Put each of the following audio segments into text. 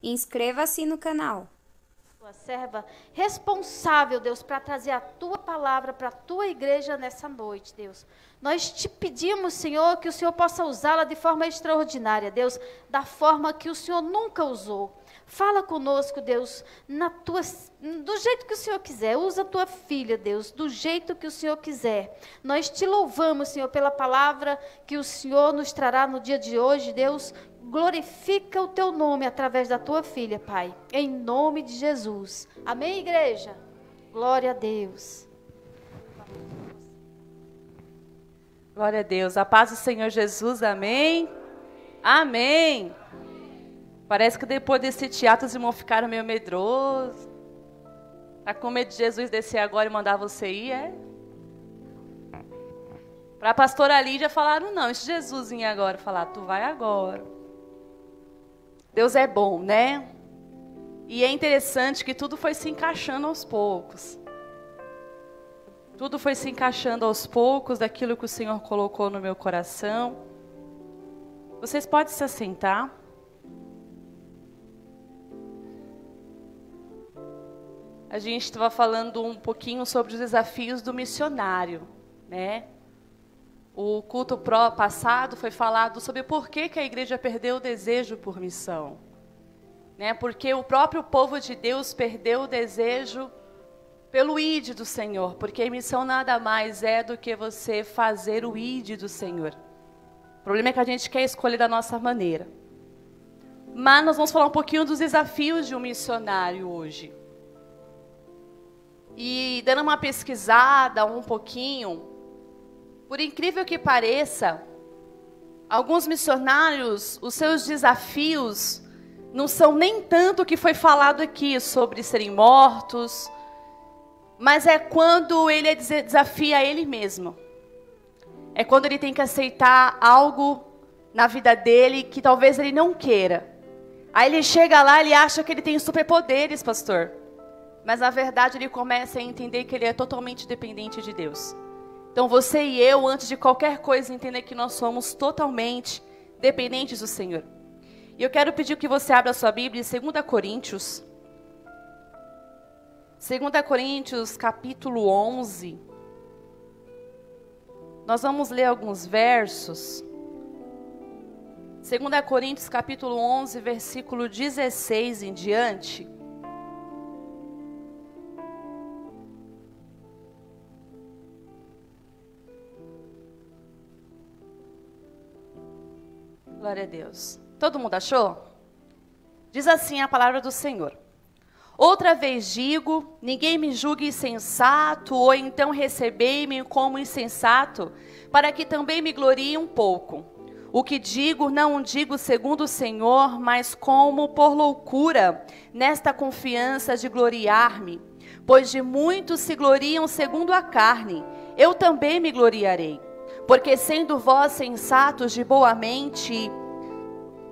Inscreva-se no canal. Tua serva responsável, Deus, para trazer a tua palavra para a tua igreja nessa noite, Deus. Nós te pedimos, Senhor, que o Senhor possa usá-la de forma extraordinária, Deus, da forma que o Senhor nunca usou. Fala conosco, Deus, do jeito que o Senhor quiser. Usa a tua filha, Deus, do jeito que o Senhor quiser. Nós te louvamos, Senhor, pela palavra que o Senhor nos trará no dia de hoje, Deus. Glorifica o teu nome através da tua filha, Pai. Em nome de Jesus. Amém, igreja? Glória a Deus. Glória a Deus. A paz do Senhor Jesus. Amém. Amém. Parece que depois desse teatro os irmãos ficaram meio medrosos. Tá com medo de Jesus descer agora e mandar você ir, é? Para a pastora Lídia falaram, não, esse Jesus vir agora. Falar, tu vai agora. Deus é bom, né? E é interessante que tudo foi se encaixando aos poucos. Tudo foi se encaixando aos poucos daquilo que o Senhor colocou no meu coração. Vocês podem se assentar. A gente estava falando um pouquinho sobre os desafios do missionário, né? O culto passado foi falado sobre por que a igreja perdeu o desejo por missão. Né? Porque o próprio povo de Deus perdeu o desejo pelo id do Senhor. Porque missão nada mais é do que você fazer o id do Senhor. O problema é que a gente quer escolher da nossa maneira. Mas nós vamos falar um pouquinho dos desafios de um missionário hoje. E dando uma pesquisada um pouquinho... Por incrível que pareça, alguns missionários, os seus desafios não são nem tanto o que foi falado aqui sobre serem mortos, mas é quando ele desafia ele mesmo. É quando ele tem que aceitar algo na vida dele que talvez ele não queira. Aí ele chega lá, ele acha que ele tem superpoderes, pastor. Mas na verdade ele começa a entender que ele é totalmente dependente de Deus. Então você e eu, antes de qualquer coisa, entender que nós somos totalmente dependentes do Senhor. E eu quero pedir que você abra a sua Bíblia em 2 Coríntios. 2 Coríntios, capítulo 11. Nós vamos ler alguns versos. 2 Coríntios, capítulo 11, versículo 16 em diante. Glória a Deus. Todo mundo achou? Diz assim a palavra do Senhor. Outra vez digo, ninguém me julgue insensato, ou então recebei-me como insensato, para que também me glorie um pouco. O que digo, não digo segundo o Senhor, mas como por loucura, nesta confiança de gloriar-me. Pois de muitos se gloriam segundo a carne, eu também me gloriarei. Porque sendo vós sensatos de boa mente,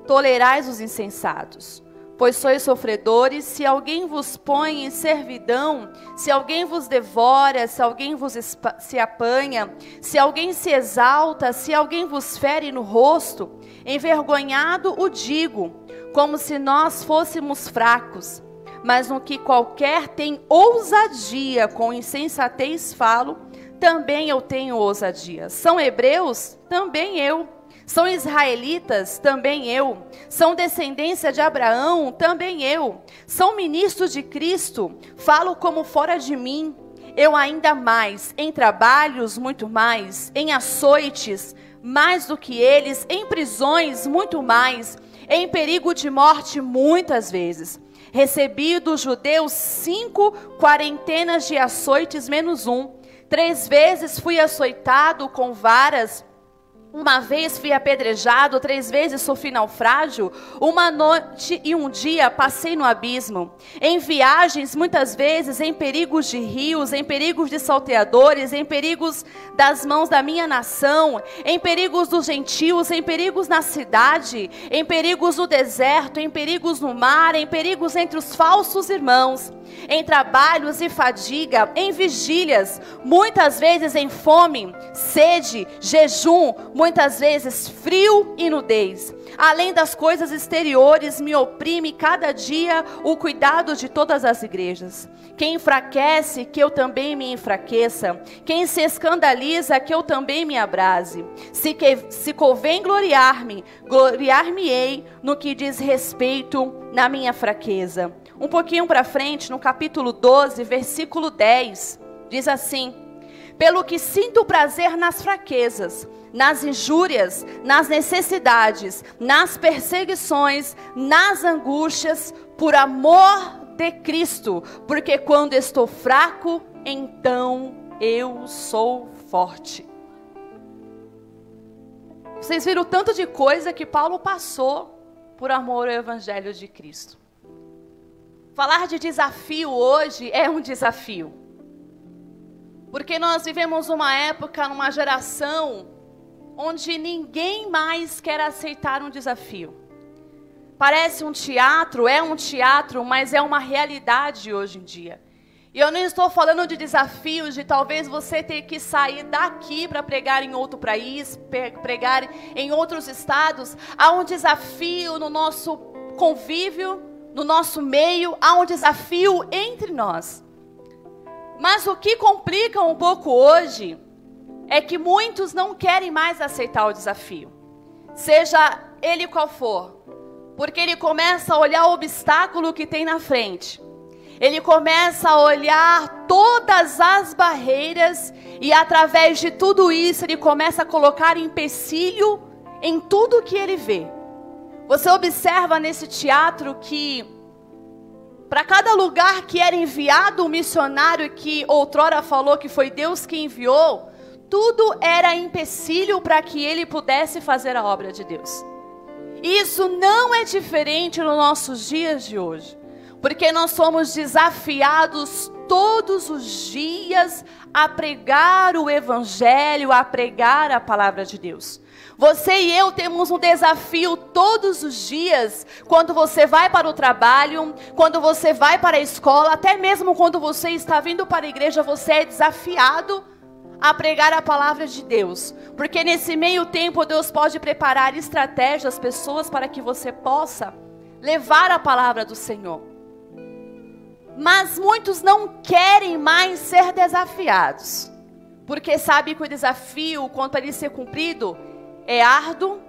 tolerais os insensatos. Pois sois sofredores, se alguém vos põe em servidão, se alguém vos devora, se alguém se apanha, se alguém se exalta, se alguém vos fere no rosto, envergonhado o digo, como se nós fôssemos fracos. Mas no que qualquer tem ousadia, com insensatez falo, também eu tenho ousadia. São hebreus? Também eu. São israelitas? Também eu. São descendência de Abraão? Também eu. São ministros de Cristo? Falo como fora de mim. Eu ainda mais. Em trabalhos, muito mais. Em açoites, mais do que eles. Em prisões, muito mais. Em perigo de morte, muitas vezes. Recebi dos judeus 5 quarentenas de açoites menos um. 3 vezes fui açoitado com varas, uma vez fui apedrejado, 3 vezes sofri naufrágio, uma noite e um dia passei no abismo. Em viagens, muitas vezes, em perigos de rios, em perigos de salteadores, em perigos das mãos da minha nação, em perigos dos gentios, em perigos na cidade, em perigos no deserto, em perigos no mar, em perigos entre os falsos irmãos, em trabalhos e fadiga, em vigílias, muitas vezes em fome, sede, jejum, muitas vezes frio e nudez. Além das coisas exteriores, me oprime cada dia o cuidado de todas as igrejas. Quem enfraquece, que eu também me enfraqueça. Quem se escandaliza, que eu também me abrase. Se convém gloriar-me, gloriar-me-ei no que diz respeito na minha fraqueza. Um pouquinho para frente, no capítulo 12, versículo 10, diz assim: pelo que sinto prazer nas fraquezas, nas injúrias, nas necessidades, nas perseguições, nas angústias, por amor de Cristo, porque quando estou fraco, então eu sou forte. Vocês viram o tanto de coisa que Paulo passou por amor ao Evangelho de Cristo. Falar de desafio hoje é um desafio, porque nós vivemos uma época, numa geração, onde ninguém mais quer aceitar um desafio. Parece um teatro, mas é uma realidade hoje em dia. E eu não estou falando de desafios de talvez você ter que sair daqui para pregar em outro país, pregar em outros estados. Há um desafio no nosso convívio, no nosso meio, há um desafio entre nós. Mas o que complica um pouco hoje é que muitos não querem mais aceitar o desafio, seja ele qual for, porque ele começa a olhar o obstáculo que tem na frente, ele começa a olhar todas as barreiras e através de tudo isso ele começa a colocar empecilho em tudo que ele vê. Você observa nesse teatro que para cada lugar que era enviado um missionário que outrora falou que foi Deus que enviou, tudo era empecilho para que ele pudesse fazer a obra de Deus. Isso não é diferente nos nossos dias de hoje, porque nós somos desafiados todos os dias a pregar o Evangelho, a pregar a palavra de Deus. Você e eu temos um desafio todos os dias, quando você vai para o trabalho, quando você vai para a escola, até mesmo quando você está vindo para a igreja, você é desafiado a pregar a palavra de Deus, porque nesse meio tempo Deus pode preparar estratégias, pessoas para que você possa levar a palavra do Senhor. Mas muitos não querem mais ser desafiados, porque sabe que o desafio, quanto a ele ser cumprido, é árduo,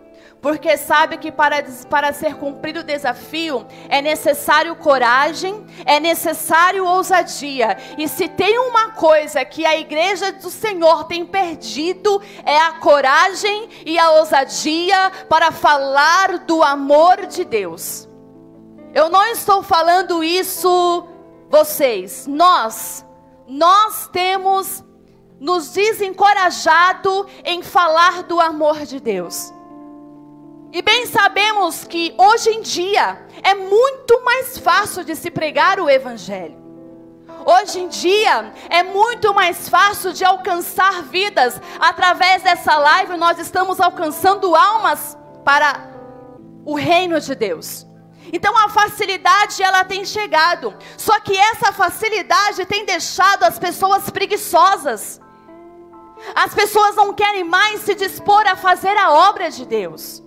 porque sabe que para ser cumprido o desafio é necessário coragem, é necessário ousadia. E se tem uma coisa que a igreja do Senhor tem perdido, é a coragem e a ousadia para falar do amor de Deus. Eu não estou falando isso, vocês, nós temos nos desencorajado em falar do amor de Deus. E bem sabemos que hoje em dia é muito mais fácil de se pregar o Evangelho. Hoje em dia é muito mais fácil de alcançar vidas. Através dessa live nós estamos alcançando almas para o reino de Deus. Então a facilidade ela tem chegado. Só que essa facilidade tem deixado as pessoas preguiçosas. As pessoas não querem mais se dispor a fazer a obra de Deus.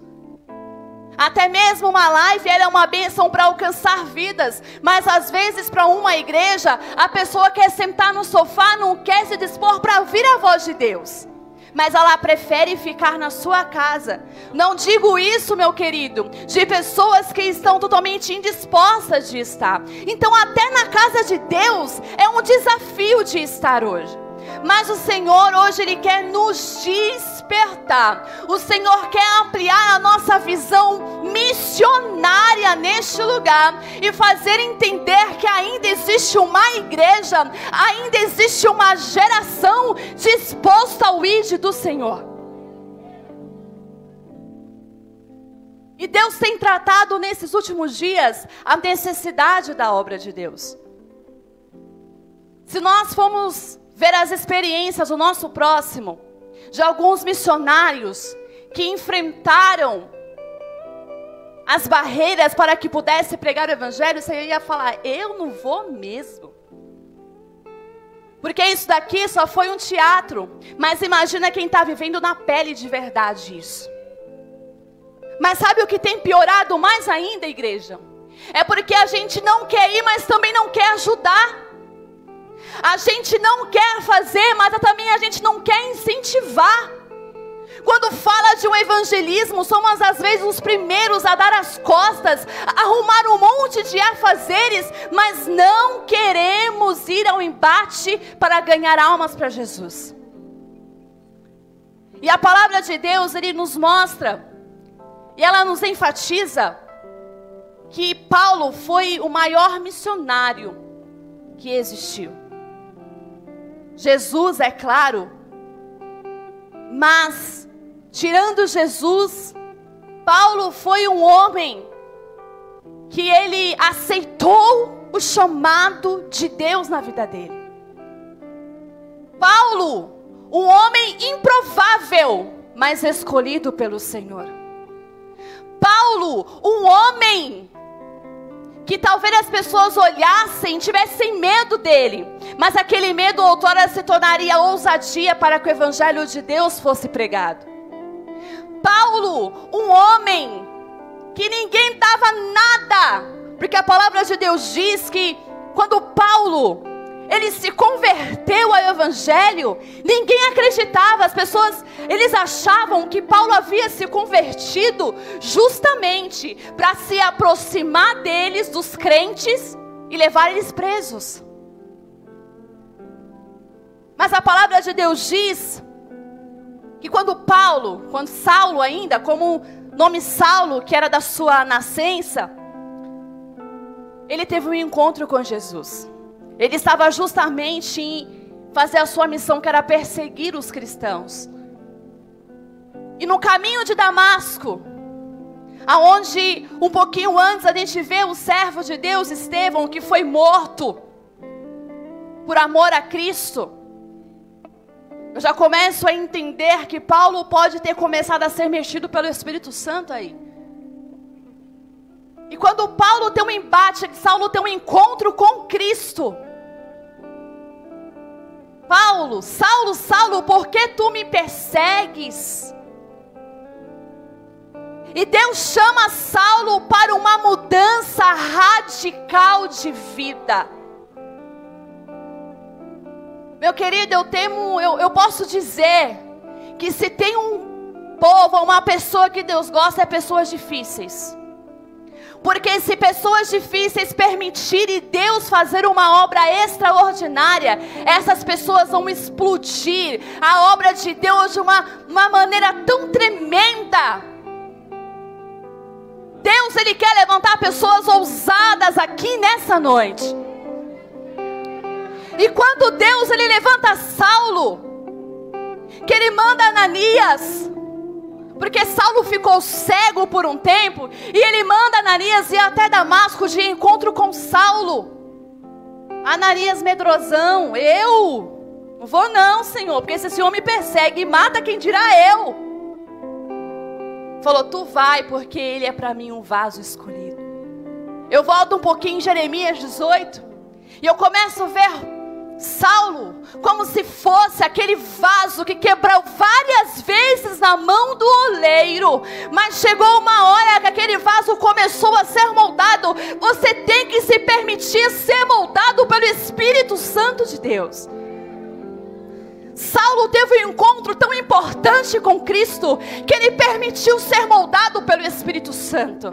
Até mesmo uma live ela é uma bênção para alcançar vidas, mas às vezes para uma igreja, a pessoa quer sentar no sofá, não quer se dispor para ouvir a voz de Deus, mas ela prefere ficar na sua casa. Não digo isso, meu querido, de pessoas que estão totalmente indispostas de estar. Então até na casa de Deus é um desafio de estar hoje. Mas o Senhor hoje Ele quer nos despertar. O Senhor quer ampliar a nossa visão missionária neste lugar e fazer entender que ainda existe uma igreja, ainda existe uma geração disposta ao ID do Senhor. E Deus tem tratado nesses últimos dias a necessidade da obra de Deus. Se nós formos ver as experiências do nosso próximo, de alguns missionários que enfrentaram as barreiras para que pudesse pregar o evangelho, você ia falar, eu não vou mesmo. Porque isso daqui só foi um teatro. Mas imagina quem está vivendo na pele de verdade isso. Mas sabe o que tem piorado mais ainda, igreja? É porque a gente não quer ir, mas também não quer ajudar. A gente não quer fazer, mas também a gente não quer incentivar. Quando fala de um evangelismo, somos às vezes os primeiros a dar as costas, a arrumar um monte de afazeres, mas não queremos ir ao embate para ganhar almas para Jesus. E a palavra de Deus, ele nos mostra, e ela nos enfatiza, que Paulo foi o maior missionário que existiu. Jesus, é claro, mas, tirando Jesus, Paulo foi um homem que ele aceitou o chamado de Deus na vida dele. Paulo, um homem improvável, mas escolhido pelo Senhor. Paulo, um homem que talvez as pessoas olhassem, tivessem medo dele, mas aquele medo outrora se tornaria ousadia para que o evangelho de Deus fosse pregado. Paulo, um homem que ninguém dava nada, porque a palavra de Deus diz que quando Paulo, ele se converteu ao evangelho, ninguém acreditava, as pessoas, eles achavam que Paulo havia se convertido justamente para se aproximar deles, dos crentes, e levar eles presos. Mas a palavra de Deus diz que quando Saulo ainda, como o nome Saulo, que era da sua nascença, ele teve um encontro com Jesus. Ele estava justamente em fazer a sua missão, que era perseguir os cristãos. E no caminho de Damasco, aonde um pouquinho antes a gente vê o servo de Deus, Estevão, que foi morto por amor a Cristo, eu já começo a entender que Paulo pode ter começado a ser mexido pelo Espírito Santo aí. E quando Paulo tem um embate, Saulo tem um encontro com Cristo. Paulo, Saulo, Saulo, por que tu me persegues? E Deus chama Saulo para uma mudança radical de vida. Meu querido, eu posso dizer que se tem um povo, uma pessoa que Deus gosta, é pessoas difíceis. Porque se pessoas difíceis permitirem Deus fazer uma obra extraordinária, essas pessoas vão explodir a obra de Deus de uma maneira tão tremenda. Deus, Ele quer levantar pessoas ousadas aqui nessa noite. E quando Deus, Ele levanta Saulo, que Ele manda Ananias, porque Saulo ficou cego por um tempo, e ele manda Ananias ir até Damasco de encontro com Saulo. Ananias medrosão, eu não vou não, Senhor, porque se esse homem persegue e mata, quem dirá eu? Falou, tu vai, porque ele é para mim um vaso escolhido. Eu volto um pouquinho em Jeremias 18, e eu começo a ver Saulo como se fosse aquele vaso que quebrou várias vezes na mão do oleiro, mas chegou uma hora que aquele vaso começou a ser moldado. Você tem que se permitir ser moldado pelo Espírito Santo de Deus. Saulo teve um encontro tão importante com Cristo que ele permitiu ser moldado pelo Espírito Santo.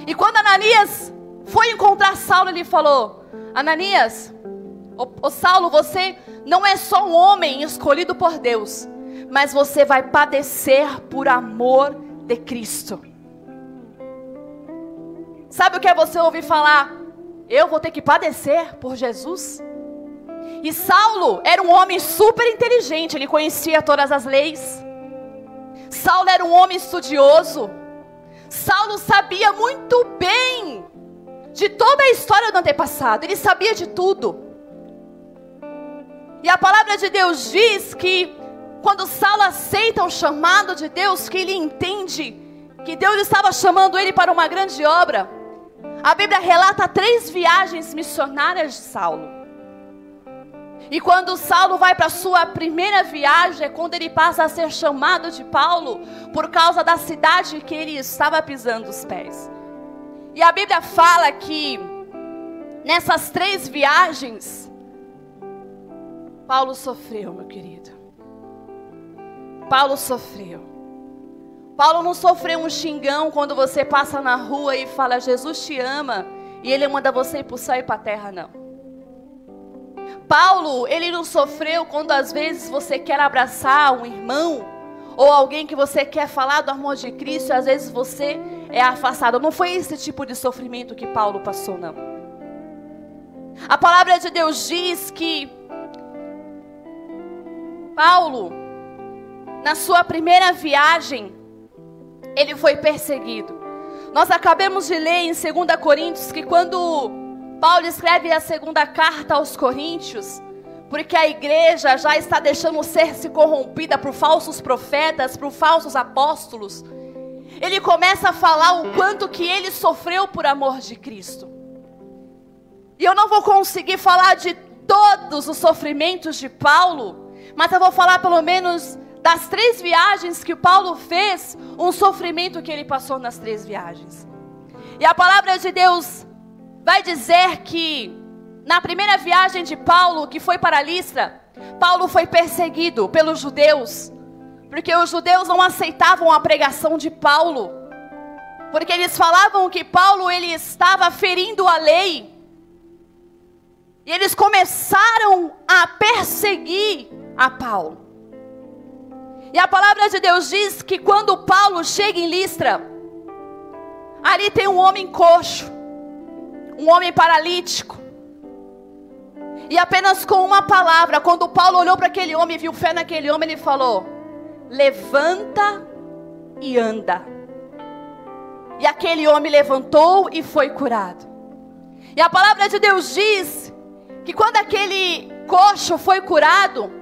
E quando Ananias foi encontrar Saulo, ele falou: Ananias, ô Saulo, você não é só um homem escolhido por Deus, mas você vai padecer por amor de Cristo. Sabe o que é você ouvir falar? Eu vou ter que padecer por Jesus? E Saulo era um homem super inteligente, ele conhecia todas as leis. Saulo era um homem estudioso. Saulo sabia muito bem de toda a história do antepassado, ele sabia de tudo. E a palavra de Deus diz que quando Saulo aceita o chamado de Deus, que ele entende que Deus estava chamando ele para uma grande obra, a Bíblia relata 3 viagens missionárias de Saulo. E quando Saulo vai para a sua primeira viagem, é quando ele passa a ser chamado de Paulo, por causa da cidade que ele estava pisando os pés. E a Bíblia fala que nessas 3 viagens, Paulo sofreu, meu querido. Paulo sofreu. Paulo não sofreu um xingão quando você passa na rua e fala, Jesus te ama, e ele manda você ir para o céu e para a terra, não. Paulo, ele não sofreu quando às vezes você quer abraçar um irmão, ou alguém que você quer falar do amor de Cristo, e às vezes você é afastado. Não foi esse tipo de sofrimento que Paulo passou, não. A palavra de Deus diz que Paulo, na sua primeira viagem, ele foi perseguido. Nós acabamos de ler em 2 Coríntios que quando Paulo escreve a segunda carta aos Coríntios, porque a igreja já está deixando ser-se corrompida por falsos profetas, por falsos apóstolos, ele começa a falar o quanto que ele sofreu por amor de Cristo. E eu não vou conseguir falar de todos os sofrimentos de Paulo, mas eu vou falar pelo menos das 3 viagens que Paulo fez, um sofrimento que ele passou nas 3 viagens. E a palavra de Deus vai dizer que na primeira viagem de Paulo, que foi para Listra, Paulo foi perseguido pelos judeus, porque os judeus não aceitavam a pregação de Paulo, porque eles falavam que Paulo ele estava ferindo a lei, e eles começaram a perseguir a Paulo. E a palavra de Deus diz que quando Paulo chega em Listra, ali tem um homem coxo, um homem paralítico. E apenas com uma palavra, quando Paulo olhou para aquele homem e viu fé naquele homem, ele falou, levanta e anda. E aquele homem levantou e foi curado. E a palavra de Deus diz que quando aquele coxo foi curado,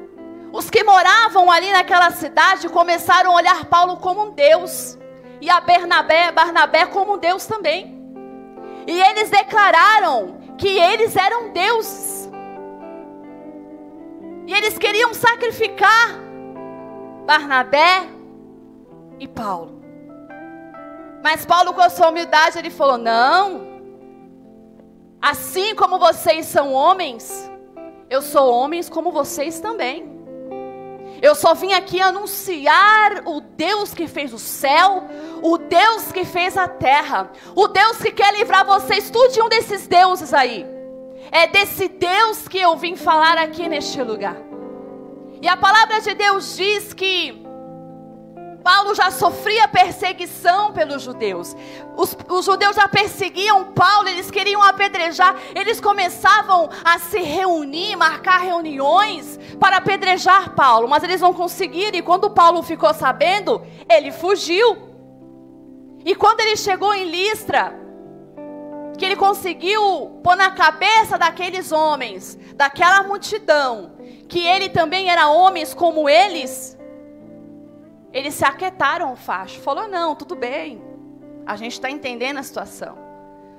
os que moravam ali naquela cidade começaram a olhar Paulo como um Deus. E a Barnabé como um Deus também. E eles declararam que eles eram deuses. E eles queriam sacrificar Barnabé e Paulo. Mas Paulo, com a sua humildade, ele falou, não. Assim como vocês são homens, eu sou homens como vocês também. Eu só vim aqui anunciar o Deus que fez o céu, o Deus que fez a terra, o Deus que quer livrar vocês. Estude um desses deuses aí. É desse Deus que eu vim falar aqui neste lugar. E a palavra de Deus diz que Paulo já sofria perseguição pelos judeus. Os judeus já perseguiam Paulo, eles queriam apedrejar. Eles começavam a se reunir, marcar reuniões para apedrejar Paulo. Mas eles não conseguiram, e quando Paulo ficou sabendo, ele fugiu. E quando ele chegou em Listra, que ele conseguiu pôr na cabeça daqueles homens, daquela multidão, que ele também era homens como eles se aquietaram o facho. Falou, não, tudo bem, a gente está entendendo a situação.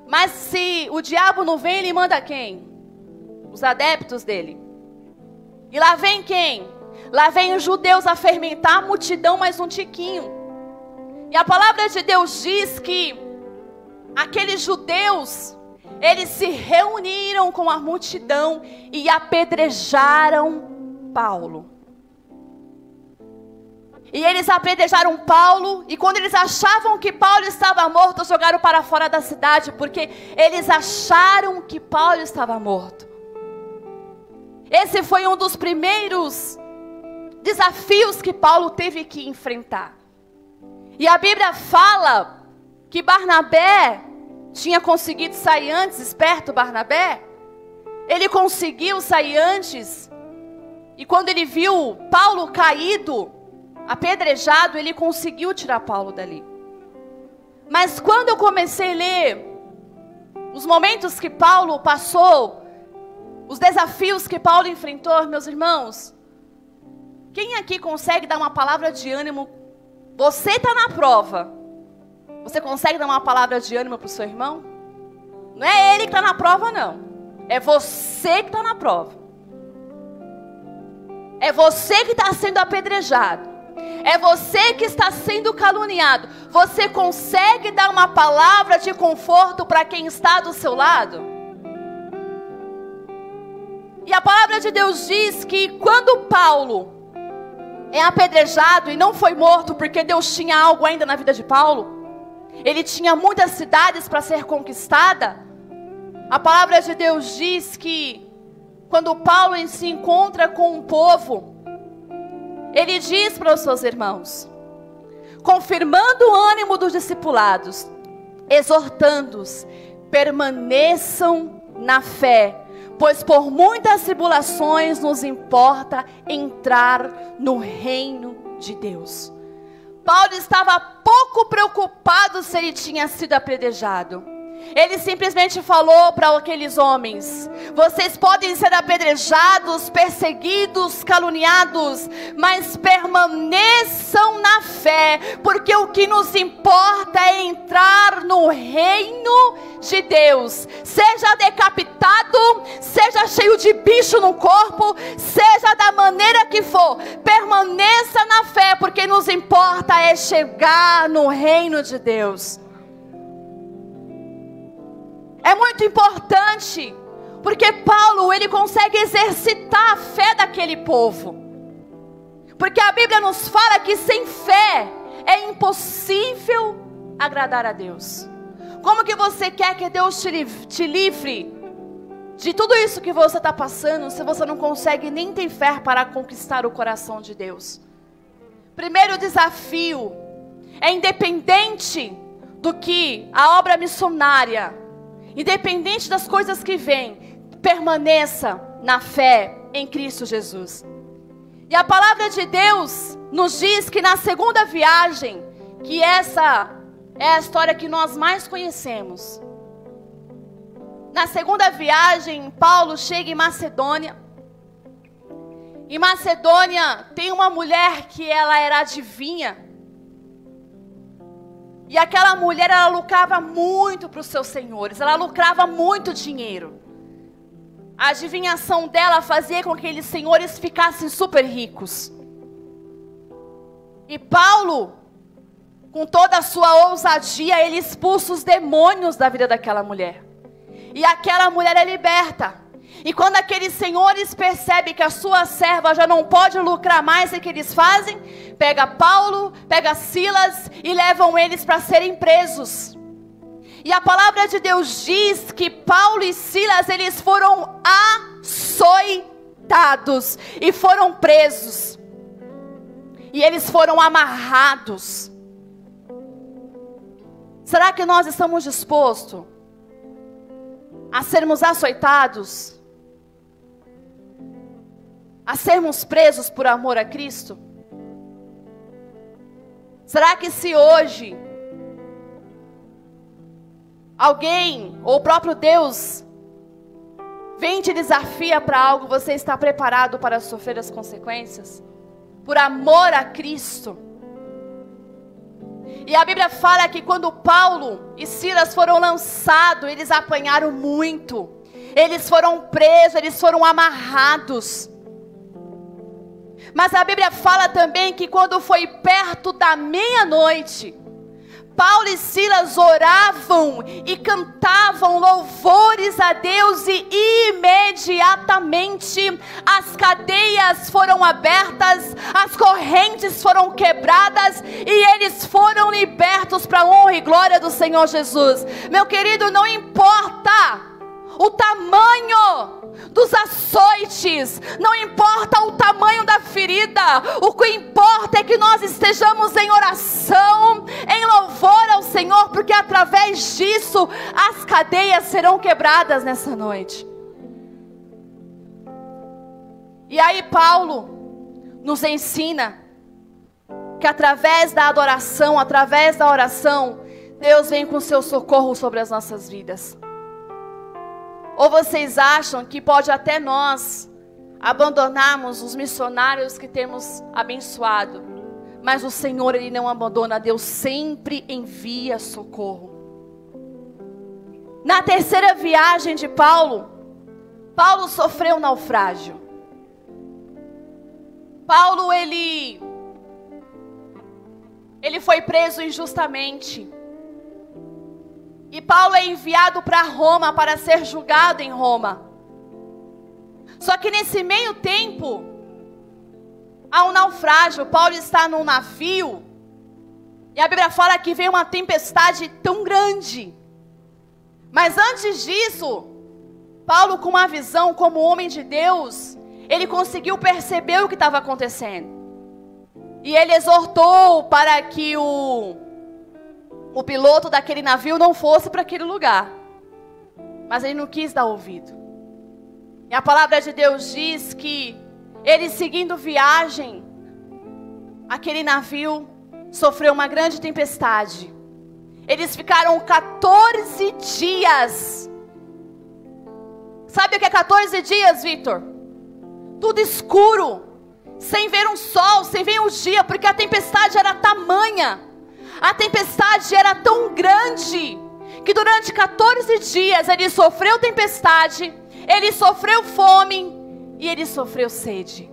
Mas se o diabo não vem, ele manda quem? Os adeptos dele. E lá vem quem? Lá vem os judeus a fermentar a multidão mais um tiquinho. E a palavra de Deus diz que aqueles judeus, eles se reuniram com a multidão e apedrejaram Paulo. E eles apedrejaram Paulo, e quando eles achavam que Paulo estava morto, jogaram para fora da cidade, porque eles acharam que Paulo estava morto. Esse foi um dos primeiros desafios que Paulo teve que enfrentar. E a Bíblia fala que Barnabé tinha conseguido sair antes, esperto Barnabé. Ele conseguiu sair antes, e quando ele viu Paulo caído, apedrejado, ele conseguiu tirar Paulo dali. Mas quando eu comecei a ler os momentos que Paulo passou, os desafios que Paulo enfrentou, meus irmãos, quem aqui consegue dar uma palavra de ânimo? Você está na prova, Você consegue dar uma palavra de ânimo para o seu irmão? Não é ele que está na prova, não. É você que está na prova. É você que está sendo apedrejado. É você que está sendo caluniado. Você consegue dar uma palavra de conforto para quem está do seu lado? E a palavra de Deus diz que quando Paulo é apedrejado e não foi morto porque Deus tinha algo ainda na vida de Paulo, ele tinha muitas cidades para ser conquistada. A palavra de Deus diz que quando Paulo se encontra com um povo, ele diz para os seus irmãos, confirmando o ânimo dos discipulados, exortando-os, permaneçam na fé, pois por muitas tribulações nos importa entrar no reino de Deus. Paulo estava pouco preocupado se ele tinha sido apedrejado. Ele simplesmente falou para aqueles homens, vocês podem ser apedrejados, perseguidos, caluniados, mas permaneçam na fé, porque o que nos importa é entrar no reino de Deus. Seja decapitado, seja cheio de bicho no corpo, seja da maneira que for, permaneça na fé, porque nos importa é chegar no reino de Deus. É muito importante, porque Paulo, ele consegue exercitar a fé daquele povo. Porque a Bíblia nos fala que sem fé é impossível agradar a Deus. Como que você quer que Deus te livre de tudo isso que você está passando, se você não consegue nem ter fé para conquistar o coração de Deus? Primeiro desafio é independente do que a obra missionária, independente das coisas que vêm, permaneça na fé em Cristo Jesus. E a palavra de Deus nos diz que na segunda viagem, que essa é a história que nós mais conhecemos. Na segunda viagem, Paulo chega em Macedônia. Em Macedônia tem uma mulher que ela era adivinha. E aquela mulher, ela lucrava muito para os seus senhores. Ela lucrava muito dinheiro. A adivinhação dela fazia com que aqueles senhores ficassem super ricos. E Paulo, com toda a sua ousadia, ele expulsa os demônios da vida daquela mulher. E aquela mulher é liberta. E quando aqueles senhores percebem que a sua serva já não pode lucrar mais, o que eles fazem? Pega Paulo, pega Silas e levam eles para serem presos. E a palavra de Deus diz que Paulo e Silas, eles foram açoitados e foram presos. E eles foram amarrados. Será que nós estamos dispostos a sermos açoitados? A sermos presos por amor a Cristo? Será que se hoje alguém, ou o próprio Deus, vem e te desafia para algo, você está preparado para sofrer as consequências? Por amor a Cristo. E a Bíblia fala que quando Paulo e Silas foram lançados, eles apanharam muito. Eles foram presos, eles foram amarrados. Mas a Bíblia fala também que quando foi perto da meia-noite, Paulo e Silas oravam e cantavam louvores a Deus e imediatamente as cadeias foram abertas, as correntes foram quebradas e eles foram libertos para a honra e glória do Senhor Jesus. Meu querido, não importa o tamanho dos açoites, não importa o tamanho da ferida, o que importa é que nós estejamos em oração, em louvor ao Senhor, porque através disso as cadeias serão quebradas nessa noite. E aí Paulo nos ensina que através da adoração, através da oração, Deus vem com seu socorro sobre as nossas vidas. Ou vocês acham que pode até nós abandonarmos os missionários que temos abençoado, Mas o Senhor, Ele não abandona. Deus sempre envia socorro. Na terceira viagem de Paulo, Paulo sofreu um naufrágio. Paulo, ele foi preso injustamente. E Paulo é enviado para Roma para ser julgado em Roma. Só que nesse meio tempo, há um naufrágio. Paulo está num navio. E a Bíblia fala que veio uma tempestade tão grande. Mas antes disso, Paulo, com uma visão como homem de Deus, ele conseguiu perceber o que estava acontecendo. E ele exortou para que o piloto daquele navio não fosse para aquele lugar. Mas ele não quis dar ouvido. E a palavra de Deus diz que ele, seguindo viagem, aquele navio sofreu uma grande tempestade. Eles ficaram 14 dias. Sabe o que é 14 dias, Vitor? Tudo escuro, sem ver um sol, sem ver um dia, porque a tempestade era tamanha. A tempestade era tão grande, que durante 14 dias ele sofreu tempestade, ele sofreu fome e ele sofreu sede.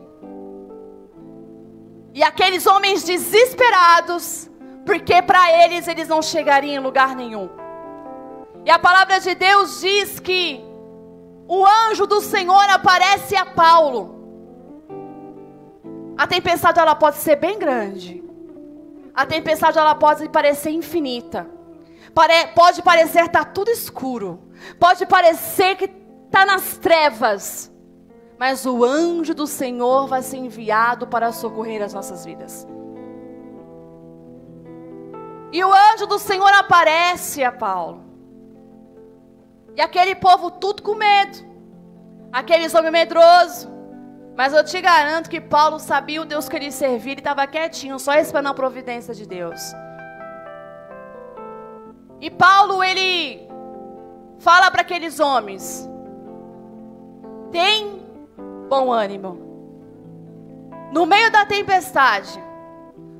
E aqueles homens desesperados, porque para eles não chegariam em lugar nenhum. E a palavra de Deus diz que o anjo do Senhor aparece a Paulo. A tempestade, ela pode ser bem grande. A tempestade, ela pode parecer infinita. Pode parecer estar tudo escuro. Pode parecer que está nas trevas. Mas o anjo do Senhor vai ser enviado para socorrer as nossas vidas. E o anjo do Senhor aparece a Paulo. E aquele povo tudo com medo. Aqueles homens medrosos. Mas eu te garanto que Paulo sabia o Deus que ele servia. Ele estava quietinho, só esperando a providência de Deus. E Paulo, ele fala para aqueles homens: tem bom ânimo. No meio da tempestade,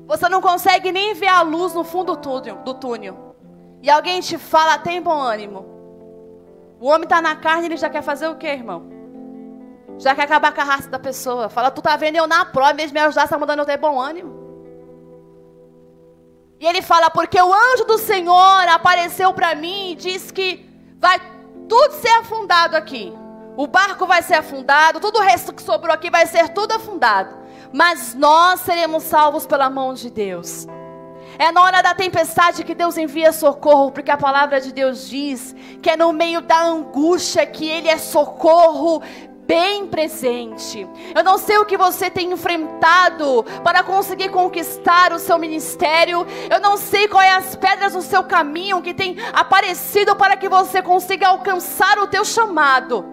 você não consegue nem ver a luz no fundo do túnel. E alguém te fala: tem bom ânimo. O homem está na carne, ele já quer fazer o quê, irmão? Já quer acabar com a raça da pessoa. Fala: tu tá vendo eu na prova, mesmo me ajudar, está mandando eu ter bom ânimo. E ele fala: porque o anjo do Senhor apareceu para mim e disse que vai tudo ser afundado aqui. O barco vai ser afundado, tudo o resto que sobrou aqui vai ser tudo afundado. Mas nós seremos salvos pela mão de Deus. É na hora da tempestade que Deus envia socorro, porque a palavra de Deus diz que é no meio da angústia que Ele é socorro bem presente. Eu não sei o que você tem enfrentado para conseguir conquistar o seu ministério. Eu não sei quais as pedras no seu caminho que tem aparecido para que você consiga alcançar o teu chamado.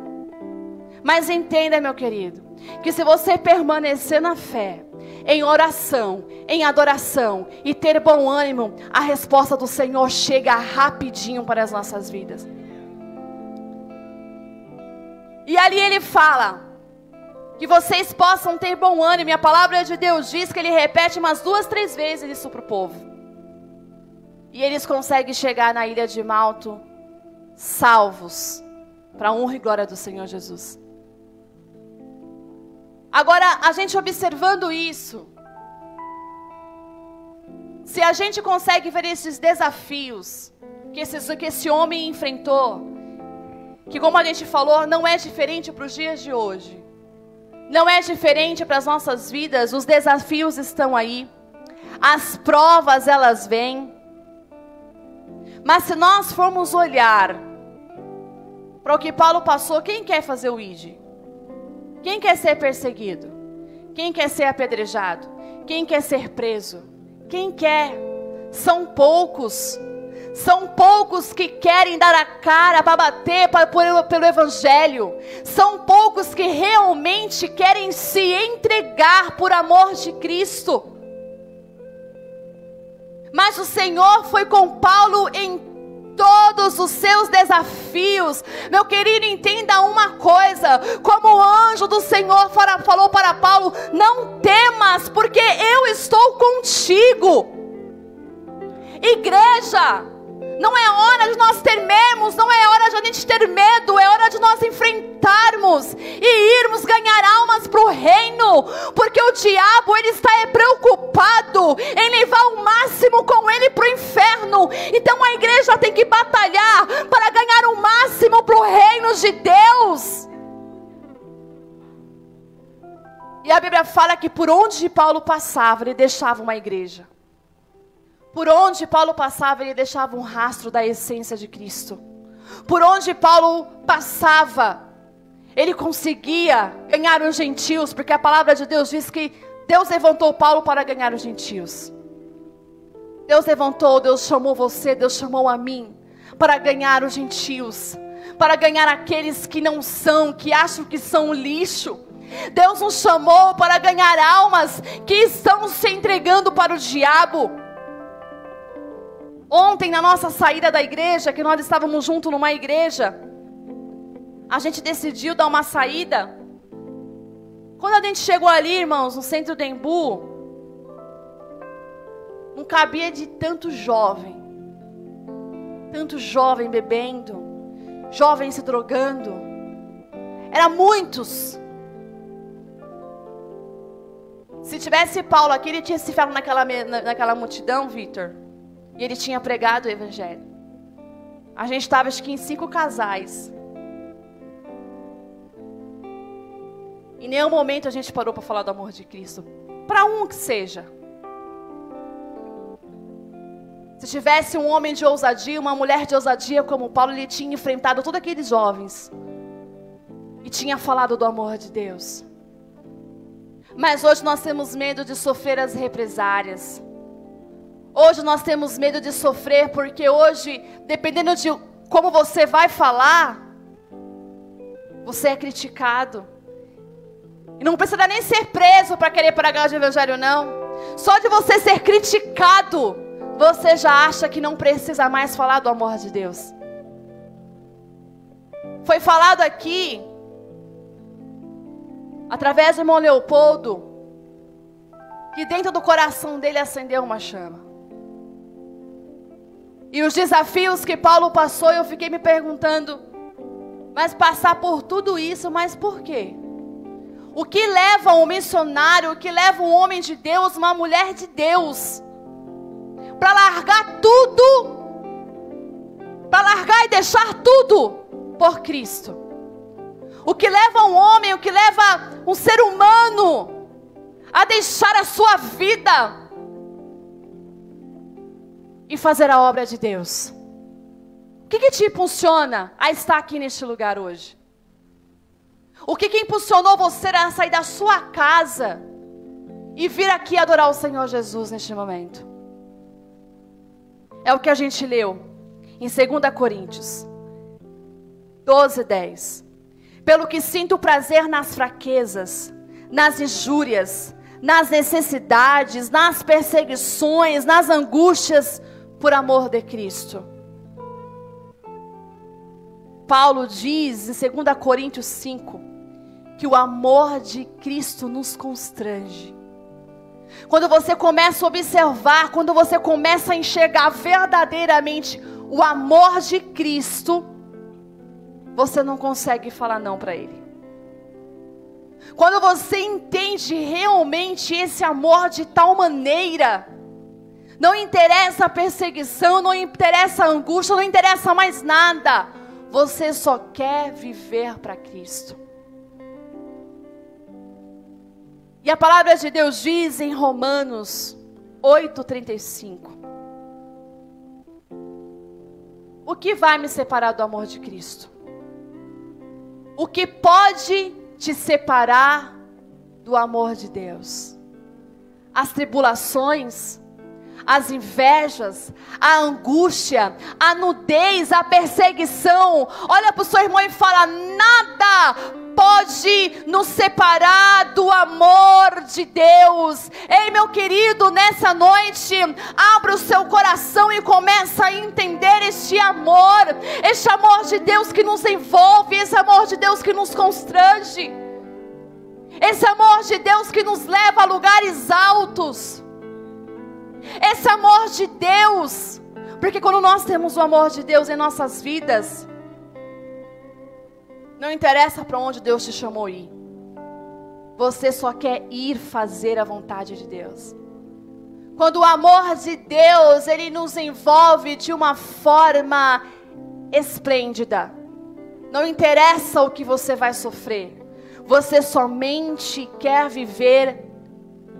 Mas entenda, meu querido, que se você permanecer na fé, em oração, em adoração e ter bom ânimo, a resposta do Senhor chega rapidinho para as nossas vidas. E ali ele fala que vocês possam ter bom ânimo. E a palavra de Deus diz que ele repete umas 2, 3 vezes isso para o povo. E eles conseguem chegar na ilha de Malta salvos, para a honra e glória do Senhor Jesus. Agora, a gente observando isso, se a gente consegue ver esses desafios que esse homem enfrentou, que, como a gente falou, não é diferente para os dias de hoje. Não é diferente para as nossas vidas. Os desafios estão aí. As provas, elas vêm. Mas se nós formos olhar para o que Paulo passou, quem quer fazer o ID? Quem quer ser perseguido? Quem quer ser apedrejado? Quem quer ser preso? Quem quer? São poucos. São poucos que querem dar a cara para bater pelo Evangelho. São poucos que realmente querem se entregar por amor de Cristo. Mas o Senhor foi com Paulo em todos os seus desafios. desafios. Meu querido, entenda uma coisa, como o anjo do Senhor falou para Paulo: não temas, porque eu estou contigo. Igreja, não é hora de nós temermos, não é hora de a gente ter medo, é hora de nós enfrentarmos e irmos ganhar almas para o reino, porque o diabo, ele está preocupado em levar o máximo com ele para o inferno. Então a igreja tem que batalhar para ganhar o máximo para o reino de Deus. E a Bíblia fala que por onde Paulo passava, ele deixava uma igreja. Por onde Paulo passava, ele deixava um rastro da essência de Cristo. Por onde Paulo passava, ele conseguia ganhar os gentios, porque a palavra de Deus diz que Deus levantou Paulo para ganhar os gentios. Deus levantou, Deus chamou você, Deus chamou a mim para ganhar os gentios, para ganhar aqueles que não são, que acham que são lixo. Deus nos chamou para ganhar almas que estão se entregando para o diabo. Ontem, na nossa saída da igreja, que nós estávamos juntos numa igreja, a gente decidiu dar uma saída. Quando a gente chegou ali, irmãos, no centro de Embu, não cabia de tanto jovem bebendo, jovem se drogando. Era muitos. Se tivesse Paulo aqui, ele tinha se ferrado naquela multidão, Vitor. E ele tinha pregado o evangelho. A gente estava, acho que, em 5 casais. Em nenhum momento a gente parou para falar do amor de Cristo. Para um que seja. Se tivesse um homem de ousadia, uma mulher de ousadia como Paulo, ele tinha enfrentado todos aqueles jovens. E tinha falado do amor de Deus. Mas hoje nós temos medo de sofrer as represárias. Hoje nós temos medo de sofrer, porque hoje, dependendo de como você vai falar, você é criticado. E não precisa nem ser preso para querer pregar o evangelho, não. Só de você ser criticado, você já acha que não precisa mais falar do amor de Deus. Foi falado aqui, através do irmão Leopoldo, que dentro do coração dele acendeu uma chama. E os desafios que Paulo passou, eu fiquei me perguntando, mas passar por tudo isso, mas por quê? O que leva um missionário, o que leva um homem de Deus, uma mulher de Deus, para largar tudo, para largar e deixar tudo por Cristo? O que leva um homem, o que leva um ser humano a deixar a sua vida e fazer a obra de Deus? O que te impulsiona a estar aqui neste lugar hoje? O que impulsionou você a sair da sua casa e vir aqui adorar o Senhor Jesus neste momento? É o que a gente leu em 2 Coríntios 12:10. Pelo que sinto prazer nas fraquezas, nas injúrias, nas necessidades, nas perseguições, nas angústias, por amor de Cristo. Paulo diz em 2 Coríntios 5, que o amor de Cristo nos constrange. Quando você começa a observar, quando você começa a enxergar verdadeiramente o amor de Cristo, você não consegue falar não para Ele. Quando você entende realmente esse amor de tal maneira, não interessa a perseguição, não interessa a angústia, não interessa mais nada. Você só quer viver para Cristo. E a palavra de Deus diz em Romanos 8:35. O que vai me separar do amor de Cristo? O que pode te separar do amor de Deus? As tribulações, as invejas, a angústia, a nudez, a perseguição. Olha para o seu irmão e fala: nada pode nos separar do amor de Deus. Ei, meu querido, nessa noite, abra o seu coração e começa a entender este amor de Deus que nos envolve, esse amor de Deus que nos constrange, esse amor de Deus que nos leva a lugares altos, esse amor de Deus, porque quando nós temos o amor de Deus em nossas vidas, não interessa para onde Deus te chamou ir, você só quer ir fazer a vontade de Deus. Quando o amor de Deus, ele nos envolve de uma forma esplêndida, não interessa o que você vai sofrer, você somente quer viver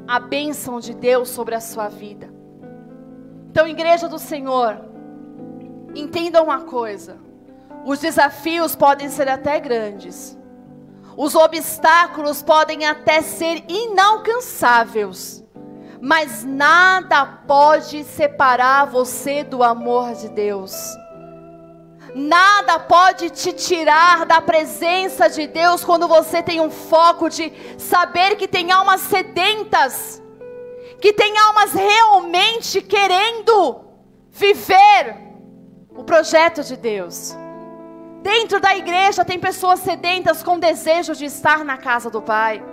a bênção de Deus sobre a sua vida. Então, igreja do Senhor, entenda uma coisa, os desafios podem ser até grandes, os obstáculos podem até ser inalcançáveis, mas nada pode separar você do amor de Deus. Nada pode te tirar da presença de Deus quando você tem um foco de saber que tem almas sedentas, que tem almas realmente querendo viver o projeto de Deus. Dentro da igreja tem pessoas sedentas com desejo de estar na casa do Pai.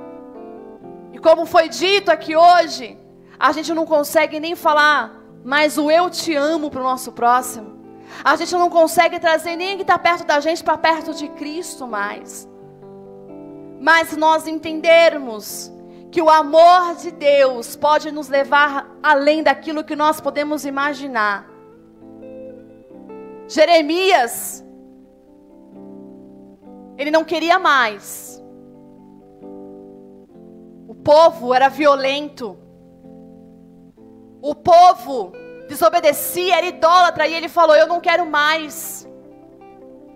E como foi dito aqui hoje, a gente não consegue nem falar mais o eu te amo para o nosso próximo. A gente não consegue trazer ninguém que está perto da gente para perto de Cristo mais. Mas nós entendermos que o amor de Deus pode nos levar além daquilo que nós podemos imaginar. Jeremias, ele não queria mais. O povo era violento. O povo desobedecia, era idólatra, e ele falou, eu não quero mais.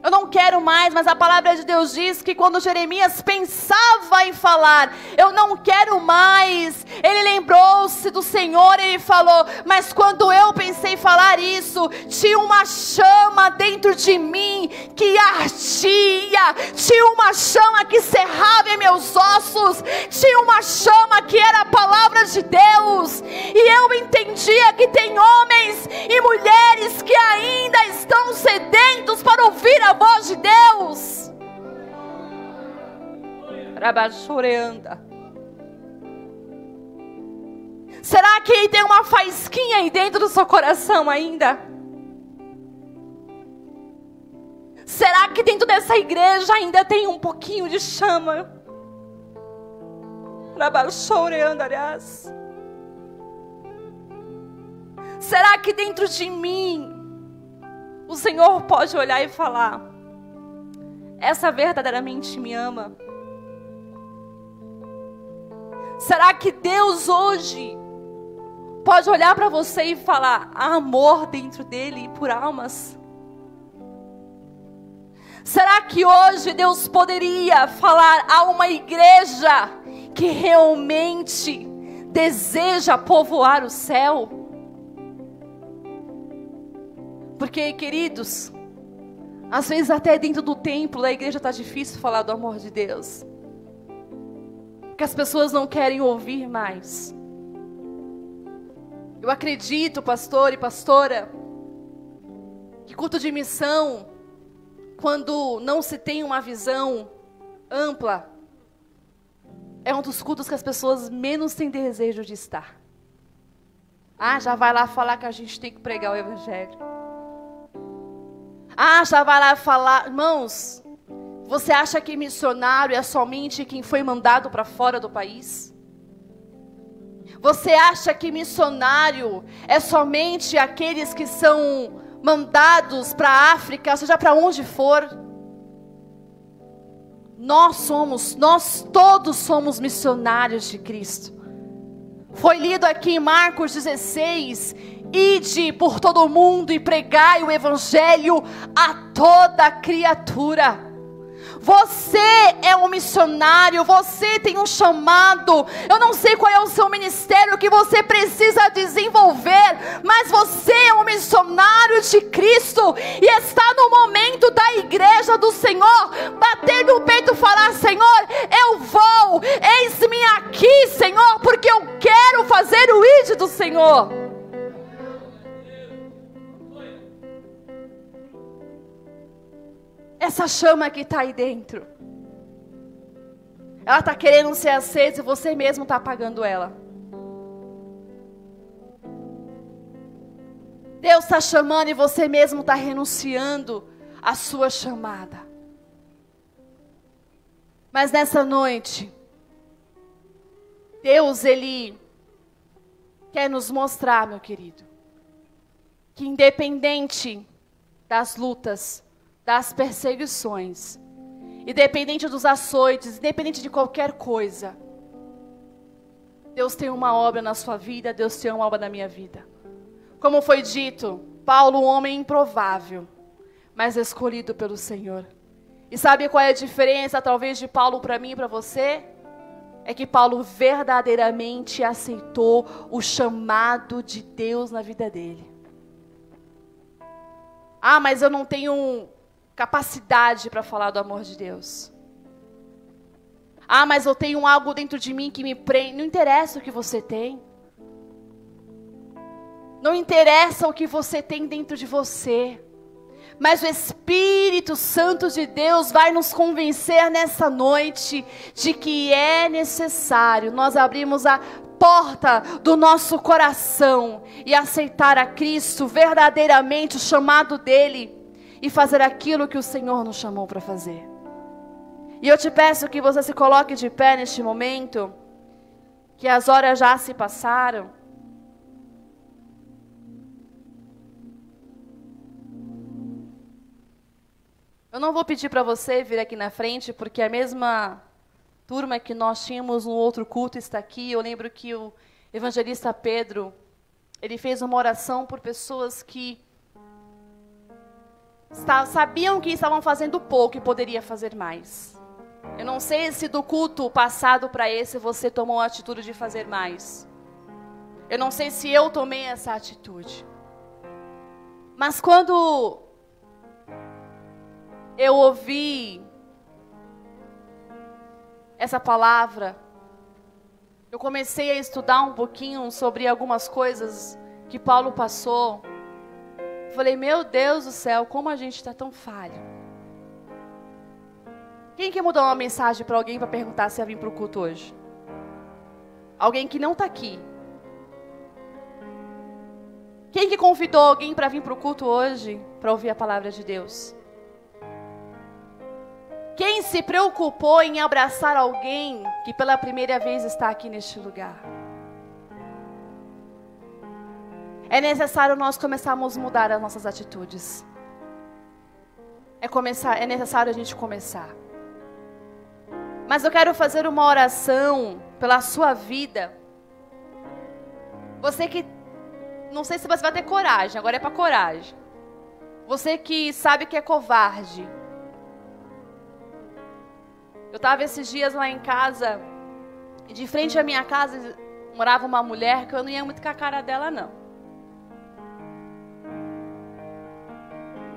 Eu não quero mais, mas a palavra de Deus diz que quando Jeremias pensava em falar, eu não quero mais, ele lembrou-se do Senhor, ele falou, mas quando eu pensei em falar isso, tinha uma chama dentro de mim que ardia, tinha uma chama que cerrava em meus ossos, tinha uma chama que era a palavra de Deus, e eu entendia que tem homens e mulheres que ainda estão sedentos para ouvir a voz de Deus. Será que tem uma faísquinha aí dentro do seu coração ainda? Será que dentro dessa igreja ainda tem um pouquinho de chama? Será que dentro de mim o Senhor pode olhar e falar, essa verdadeiramente me ama? Será que Deus hoje pode olhar para você e falar, há amor dentro dele por almas? Será que hoje Deus poderia falar a uma igreja que realmente deseja povoar o céu? Porque, queridos, às vezes até dentro do templo da igreja está difícil falar do amor de Deus. Porque as pessoas não querem ouvir mais. Eu acredito, pastor e pastora, que culto de missão, quando não se tem uma visão ampla, é um dos cultos que as pessoas menos têm desejo de estar. Ah, já vai lá falar que a gente tem que pregar o evangelho. Ah, já vai lá falar, irmãos, você acha que missionário é somente quem foi mandado para fora do país? Você acha que missionário é somente aqueles que são mandados para a África, seja para onde for? Nós todos somos missionários de Cristo. Foi lido aqui em Marcos 16, ide por todo o mundo e pregai o evangelho a toda criatura. Você é um missionário, você tem um chamado. Eu não sei qual é o seu ministério que você precisa desenvolver, mas você é um missionário de Cristo e está no momento da igreja do Senhor bater no peito e falar, Senhor, eu vou, eis-me aqui, Senhor, porque eu quero fazer o ide do Senhor. Essa chama que está aí dentro, ela está querendo ser acesa e você mesmo está apagando ela. Deus está chamando e você mesmo está renunciando à sua chamada. Mas nessa noite, Deus, Ele quer nos mostrar, meu querido, que independente das lutas, das perseguições, independente dos açoites, independente de qualquer coisa, Deus tem uma obra na sua vida, Deus tem uma obra na minha vida. Como foi dito, Paulo, um homem improvável, mas escolhido pelo Senhor. E sabe qual é a diferença, talvez, de Paulo para mim e para você? É que Paulo verdadeiramente aceitou o chamado de Deus na vida dele. Ah, mas eu não tenho capacidade para falar do amor de Deus. Ah, mas eu tenho algo dentro de mim que me prende. Não interessa o que você tem. Não interessa o que você tem dentro de você. Mas o Espírito Santo de Deus vai nos convencer nessa noite de que é necessário nós abrirmos a porta do nosso coração e aceitar a Cristo verdadeiramente, o chamado dEle, e fazer aquilo que o Senhor nos chamou para fazer. E eu te peço que você se coloque de pé neste momento, que as horas já se passaram. Eu não vou pedir para você vir aqui na frente, porque a mesma turma que nós tínhamos no outro culto está aqui. Eu lembro que o evangelista Pedro, ele fez uma oração por pessoas que sabiam que estavam fazendo pouco e poderia fazer mais. Eu não sei se do culto passado para esse você tomou a atitude de fazer mais. Eu não sei se eu tomei essa atitude. Mas quando eu ouvi essa palavra, eu comecei a estudar um pouquinho sobre algumas coisas que Paulo passou. Falei, meu Deus do céu, como a gente está tão falho. Quem que mudou uma mensagem para alguém para perguntar se ia vir para o culto hoje? Alguém que não está aqui. Quem que convidou alguém para vir para o culto hoje para ouvir a palavra de Deus? Quem se preocupou em abraçar alguém que pela primeira vez está aqui neste lugar? É necessário nós começarmos a mudar as nossas atitudes. É necessário a gente começar. Mas eu quero fazer uma oração pela sua vida. Você que, não sei se você vai ter coragem, agora é para coragem. Você que sabe que é covarde. Eu estava esses dias lá em casa, e de frente à minha casa morava uma mulher que eu não ia muito com a cara dela, não.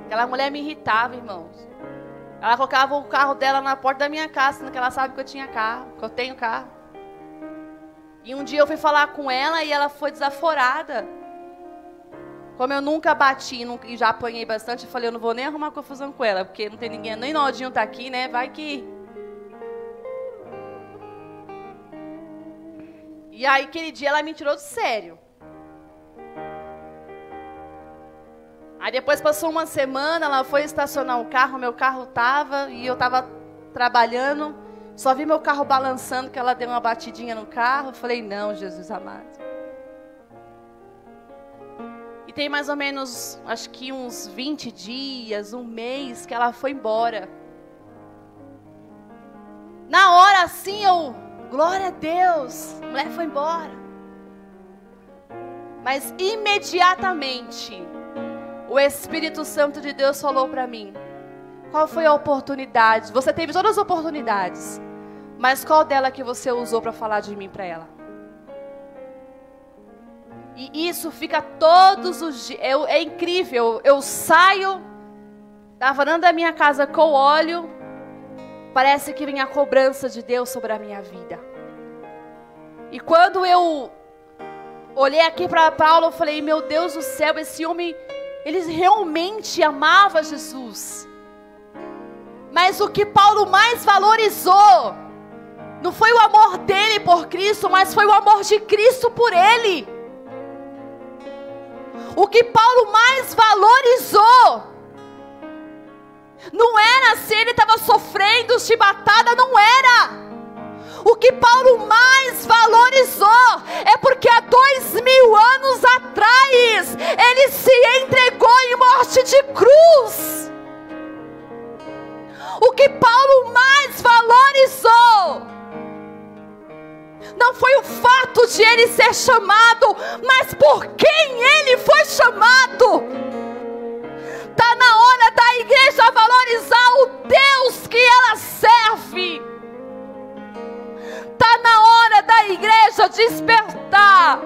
Aquela mulher me irritava, irmãos. Ela colocava o carro dela na porta da minha casa, sendo que ela sabe que eu tinha carro, que eu tenho carro. E um dia eu fui falar com ela e ela foi desaforada. Como eu nunca bati e já apanhei bastante, eu falei, eu não vou nem arrumar confusão com ela, porque não tem ninguém, nem Naldinho tá aqui, né? Vai que... E aí, aquele dia, ela me tirou do sério. Aí, depois passou uma semana, ela foi estacionar o carro, meu carro estava, e eu estava trabalhando, só vi meu carro balançando, que ela deu uma batidinha no carro. Eu falei, não, Jesus amado. E tem mais ou menos, acho que uns 20 dias, um mês, que ela foi embora. Na hora, assim, glória a Deus, a mulher foi embora. Mas imediatamente, o Espírito Santo de Deus falou para mim, qual foi a oportunidade? Você teve todas as oportunidades, mas qual dela que você usou para falar de mim para ela? E isso fica todos os dias, é incrível. Eu saio da varanda da minha casa com óleo, parece que vem a cobrança de Deus sobre a minha vida. E quando eu olhei aqui para Paulo, eu falei, meu Deus do céu, esse homem, ele realmente amava Jesus. Mas o que Paulo mais valorizou não foi o amor dele por Cristo, mas foi o amor de Cristo por ele. O que Paulo mais valorizou não era se ele estava sofrendo chibatada, não era. O que Paulo mais valorizou é porque há 2000 anos atrás ele se entregou em morte de cruz. O que Paulo mais valorizou não foi o fato de ele ser chamado, mas por quem ele foi chamado. Está na hora da igreja valorizar o Deus que ela serve. Está na hora da igreja despertar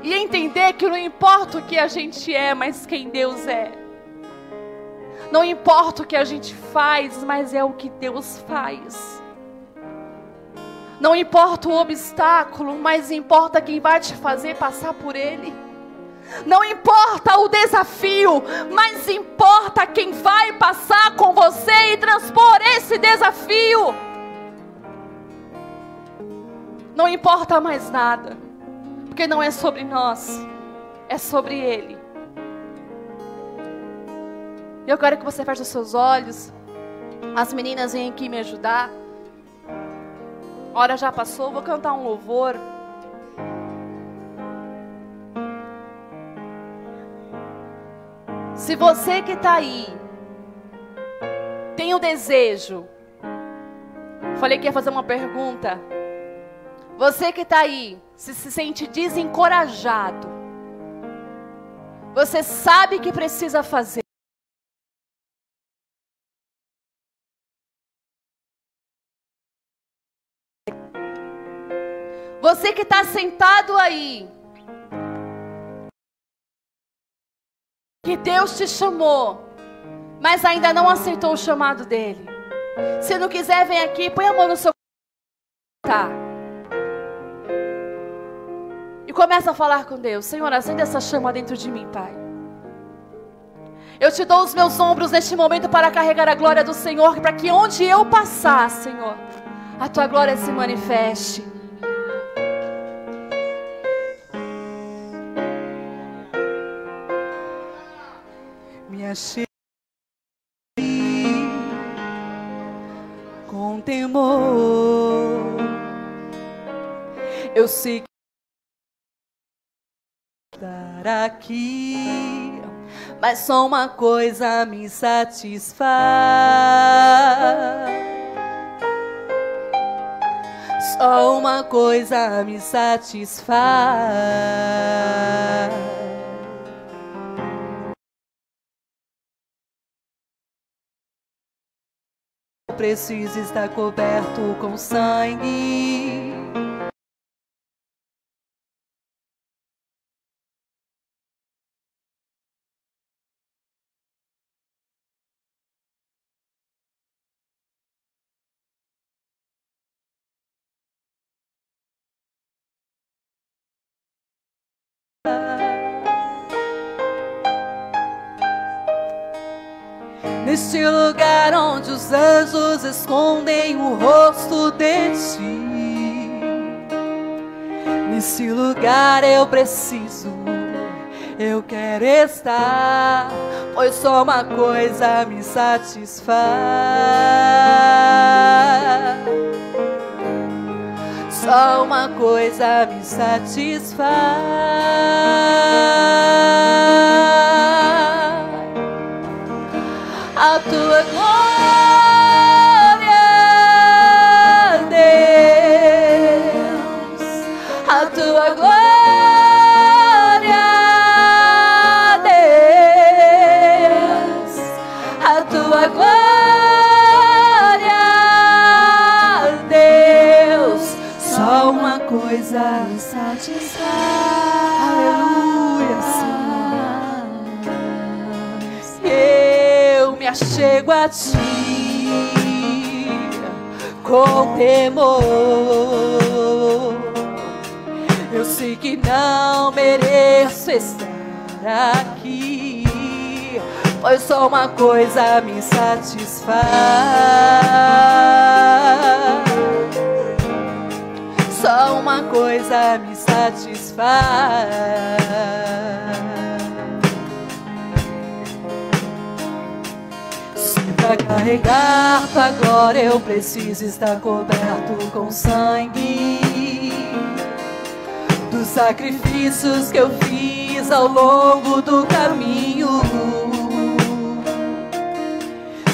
e entender que não importa o que a gente é, mas quem Deus é. Não importa o que a gente faz, mas é o que Deus faz. Não importa o obstáculo, mas importa quem vai te fazer passar por ele. Não importa o desafio, mas importa quem vai passar com você e transpor esse desafio. Não importa mais nada, porque não é sobre nós, é sobre Ele. Eu quero que você feche os seus olhos. As meninas vêm aqui me ajudar. A hora já passou, vou cantar um louvor. Se você que está aí tem o desejo, falei que ia fazer uma pergunta. Você que está aí, se sente desencorajado, você sabe que precisa fazer. Você que está sentado aí, que Deus te chamou, mas ainda não aceitou o chamado dele. Se não quiser, vem aqui, põe a mão no seu coração. E começa a falar com Deus. Senhor, acende essa chama dentro de mim, Pai. Eu te dou os meus ombros neste momento para carregar a glória do Senhor, para que onde eu passar, Senhor, a tua glória se manifeste. Me achei com temor. Eu sei que estar aqui, mas só uma coisa me satisfaz. Só uma coisa me satisfaz. Preciso estar coberto com sangue. Neste lugar onde os anjos escondem o rosto de ti, nesse lugar eu preciso, eu quero estar, pois só uma coisa me satisfaz. Só uma coisa me satisfaz. A tua glória, Deus, a tua glória, Deus, a tua glória, Deus, só uma coisa me satisfaz. Aleluia, Senhor. Me achego a ti com temor. Eu sei que não mereço estar aqui, pois só uma coisa me satisfaz. Só uma coisa me satisfaz. Se pra carregar tua glória eu preciso estar coberto com sangue dos sacrifícios que eu fiz ao longo do caminho.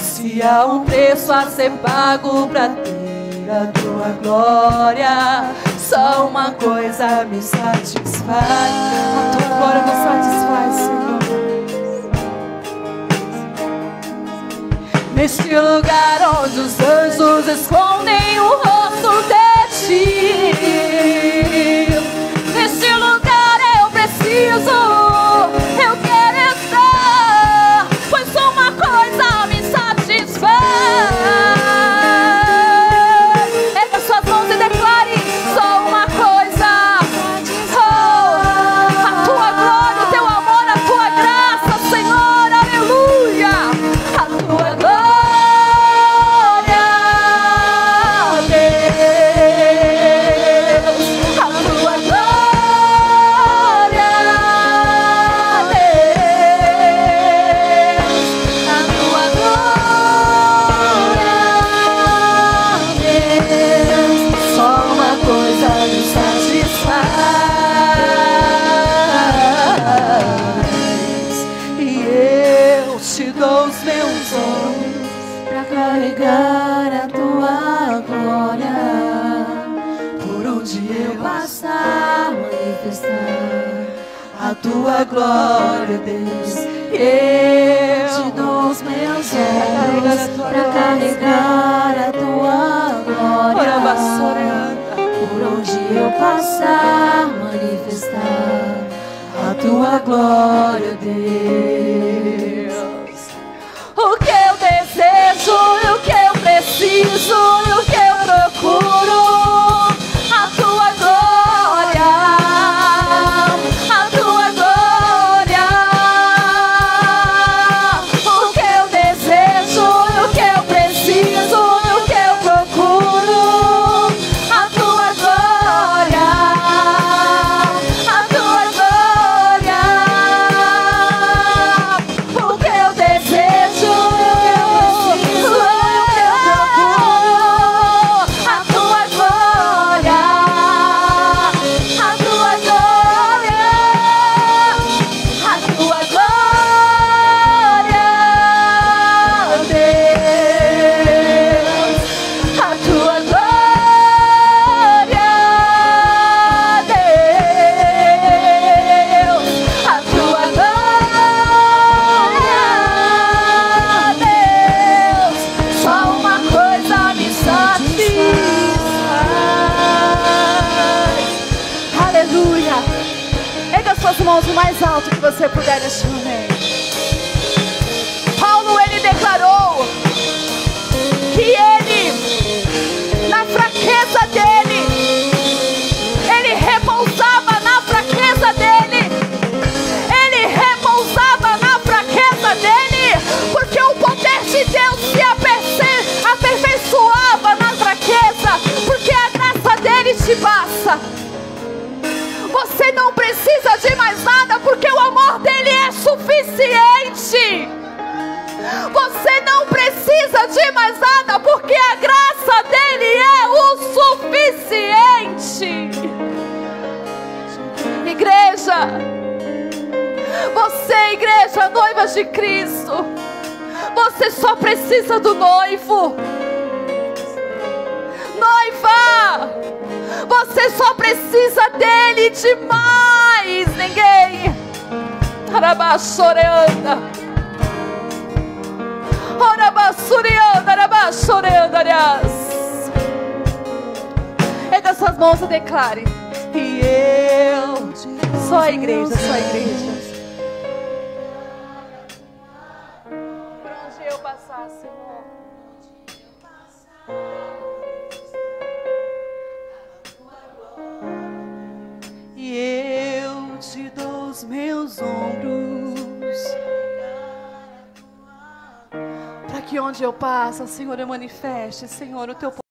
Se há um preço a ser pago pra ter a tua glória, só uma coisa me satisfaz. A tua glória me satisfaz, Senhor. Neste lugar onde os anjos escondem o rosto de ti, neste lugar eu preciso, eu quero estar, pois só uma coisa me satisfaz. Erga suas mãos e declare: só uma coisa, oh, a tua glória, o teu amor, a tua graça, Senhor, aleluia, a tua glória, Deus, a tua glória, Deus, a tua glória, Deus, só uma coisa me satisfaz, e eu te dou os meus ombros pra carregar a tua glória, por onde eu passar, manifestar a tua glória, Deus. Eu te dou os meus ombros pra carregar a tua glória, por onde eu passar, manifestar a tua glória, Deus. O que eu desejo, o que eu preciso, o que eu procuro, a tua glória, a tua glória. O que eu desejo, o que eu preciso, o que eu procuro, a tua glória, a tua glória. O que eu desejo, o que eu procuro, a tua glória, a tua glória, a tua glória, Deus, a tua glória, Deus, a tua glória, Deus, só uma coisa me satisfaz. Aleluia. Erga suas mãos o mais alto que você puder neste momento. Paulo, ele declarou que ele, na fraqueza dele, ele repousava na fraqueza dele. Ele repousava na fraqueza dele, porque o poder de Deus se aperfeiçoava na fraqueza, porque a graça dele te basta. Você não precisa de mais nada, porque o amor dele é suficiente. Você não precisa de mais nada, porque a graça dele é o suficiente. Igreja, você, igreja, noivas de Cristo, você só precisa do noivo. Noiva, você só precisa dele, de mais ninguém. Arabassoreanda, orabassurianda, arabassorianda, aliás. Erga suas mãos e declare: e eu, só a igreja, só a igreja. Por onde eu passar, Senhor, e eu te dou os meus ombros que onde eu passo, Senhor, eu manifeste, Senhor, o teu